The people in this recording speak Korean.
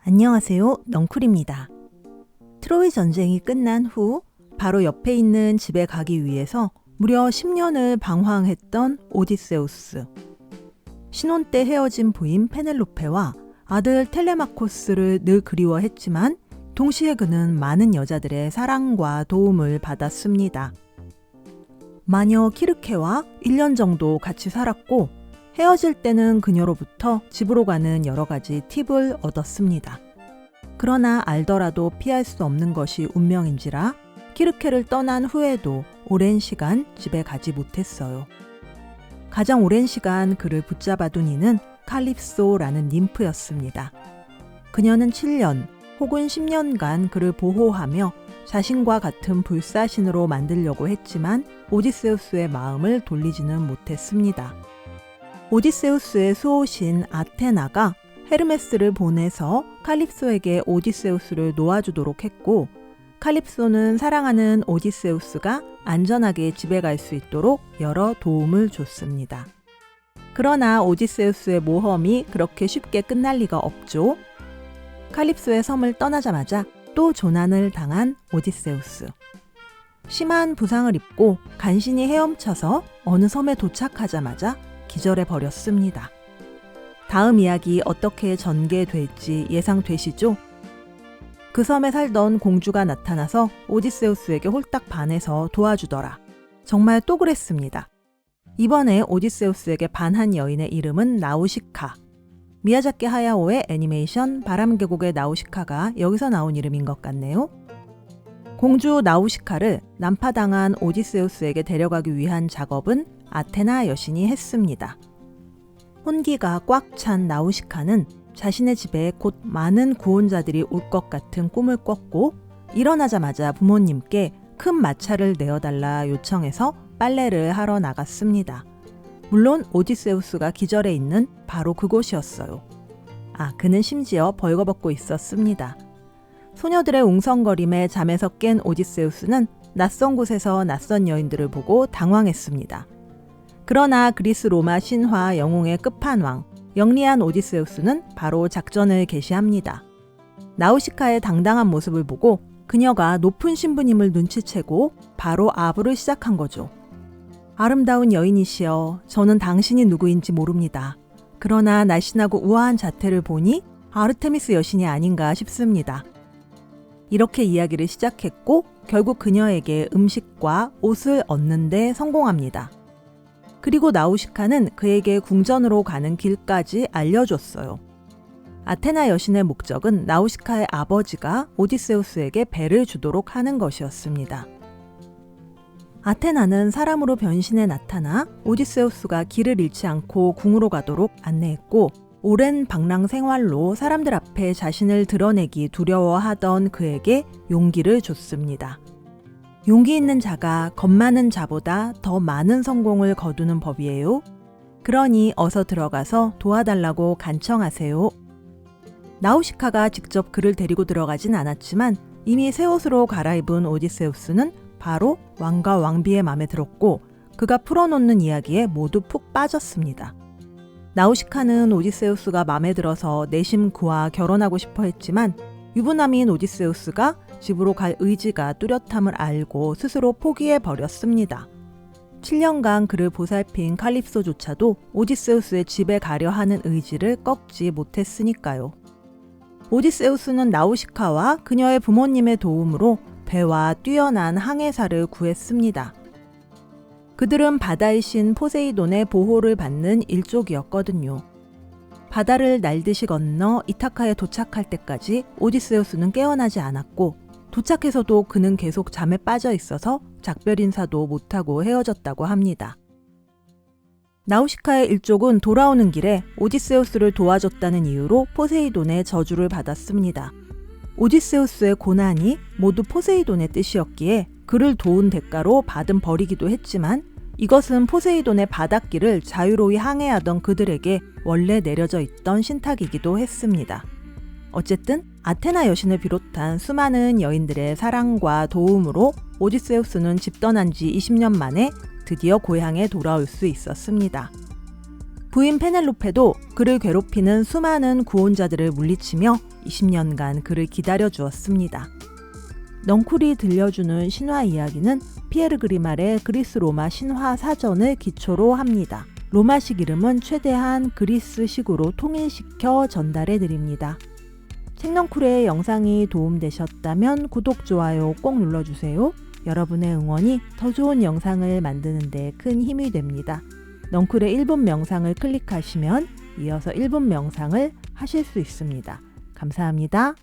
안녕하세요. 넝쿨입니다. 트로이 전쟁이 끝난 후 바로 옆에 있는 집에 가기 위해서 무려 10년을 방황했던 오디세우스. 신혼 때 헤어진 부인 페넬로페와 아들 텔레마코스를 늘 그리워했지만 동시에 그는 많은 여자들의 사랑과 도움을 받았습니다. 마녀 키르케와 1년 정도 같이 살았고 헤어질 때는 그녀로부터 집으로 가는 여러 가지 팁을 얻었습니다. 그러나 알더라도 피할 수 없는 것이 운명인지라 키르케를 떠난 후에도 오랜 시간 집에 가지 못했어요. 가장 오랜 시간 그를 붙잡아둔 이는 칼립소라는 ним프였습니다. 그녀는 7년 혹은 10년간 그를 보호하며 자신과 같은 불사신으로 만들려고 했지만 오디세우스의 마음을 돌리지는 못했습니다. 오디세우스의 수호신 아테나가 헤르메스를 보내서 칼립소에게 오디세우스를 놓아주도록 했고, 칼립소는 사랑하는 오디세우스가 안전하게 집에 갈 수 있도록 여러 도움을 줬습니다. 그러나 오디세우스의 모험이 그렇게 쉽게 끝날 리가 없죠. 칼립소의 섬을 떠나자마자 또 조난을 당한 오디세우스. 심한 부상을 입고 간신히 헤엄쳐서 어느 섬에 도착하자마자 기절해 버렸습니다. 다음 이야기 어떻게 전개될지 예상되시죠? 그 섬에 살던 공주가 나타나서 오디세우스에게 홀딱 반해서 도와주더라. 정말 또 그랬습니다. 이번에 오디세우스에게 반한 여인의 이름은 나우시카. 미야자키 하야오의 애니메이션 바람계곡의 나우시카가 여기서 나온 이름인 것 같네요. 공주 나우시카를 난파당한 오디세우스에게 데려가기 위한 작업은 아테나 여신이 했습니다. 혼기가 꽉 찬 나우시카는 자신의 집에 곧 많은 구원자들이 올 것 같은 꿈을 꿨고 일어나자마자 부모님께 큰 마차를 내어달라 요청해서 빨래를 하러 나갔습니다. 물론 오디세우스가 기절해 있는 바로 그곳이었어요. 그는 심지어 벌거벗고 있었습니다. 소녀들의 웅성거림에 잠에서 깬 오디세우스는 낯선 곳에서 낯선 여인들을 보고 당황했습니다. 그러나 그리스 로마 신화 영웅의 끝판왕, 영리한 오디세우스는 바로 작전을 개시합니다. 나우시카의 당당한 모습을 보고 그녀가 높은 신부님을 눈치채고 바로 아부를 시작한 거죠. 아름다운 여인이시여, 저는 당신이 누구인지 모릅니다. 그러나 날씬하고 우아한 자태를 보니 아르테미스 여신이 아닌가 싶습니다. 이렇게 이야기를 시작했고 결국 그녀에게 음식과 옷을 얻는 데 성공합니다. 그리고 나우시카는 그에게 궁전으로 가는 길까지 알려줬어요. 아테나 여신의 목적은 나우시카의 아버지가 오디세우스에게 배를 주도록 하는 것이었습니다. 아테나는 사람으로 변신해 나타나 오디세우스가 길을 잃지 않고 궁으로 가도록 안내했고, 오랜 방랑 생활로 사람들 앞에 자신을 드러내기 두려워하던 그에게 용기를 줬습니다. 용기 있는 자가 겁 많은 자보다 더 많은 성공을 거두는 법이에요. 그러니 어서 들어가서 도와달라고 간청하세요. 나우시카가 직접 그를 데리고 들어가진 않았지만 이미 새 옷으로 갈아입은 오디세우스는 바로 왕과 왕비의 맘에 들었고 그가 풀어놓는 이야기에 모두 푹 빠졌습니다. 나우시카는 오디세우스가 맘에 들어서 내심 그와 결혼하고 싶어 했지만 유부남인 오디세우스가 집으로 갈 의지가 뚜렷함을 알고 스스로 포기해버렸습니다. 7년간 그를 보살핀 칼립소조차도 오디세우스의 집에 가려 하는 의지를 꺾지 못했으니까요. 오디세우스는 나우시카와 그녀의 부모님의 도움으로 배와 뛰어난 항해사를 구했습니다. 그들은 바다의 신 포세이돈의 보호를 받는 일족이었거든요. 바다를 날듯이 건너 이타카에 도착할 때까지 오디세우스는 깨어나지 않았고 도착해서도 그는 계속 잠에 빠져 있어서 작별 인사도 못하고 헤어졌다고 합니다. 나우시카의 일족은 돌아오는 길에 오디세우스를 도와줬다는 이유로 포세이돈의 저주를 받았습니다. 오디세우스의 고난이 모두 포세이돈의 뜻이었기에 그를 도운 대가로 받은 벌이기도 했지만 이것은 포세이돈의 바닷길을 자유로이 항해하던 그들에게 원래 내려져 있던 신탁이기도 했습니다. 어쨌든 아테나 여신을 비롯한 수많은 여인들의 사랑과 도움으로 오디세우스는 집 떠난 지 20년 만에 드디어 고향에 돌아올 수 있었습니다. 부인 페넬로페도 그를 괴롭히는 수많은 구원자들을 물리치며 20년간 그를 기다려 주었습니다. 넝쿨이 들려주는 신화 이야기는 피에르 그리말의 그리스 로마 신화 사전을 기초로 합니다. 로마식 이름은 최대한 그리스식으로 통일시켜 전달해 드립니다. 책넝쿨의 영상이 도움되셨다면 구독, 좋아요 꼭 눌러주세요. 여러분의 응원이 더 좋은 영상을 만드는 데 큰 힘이 됩니다. 넝쿨의 1분 명상을 클릭하시면 이어서 1분 명상을 하실 수 있습니다. 감사합니다.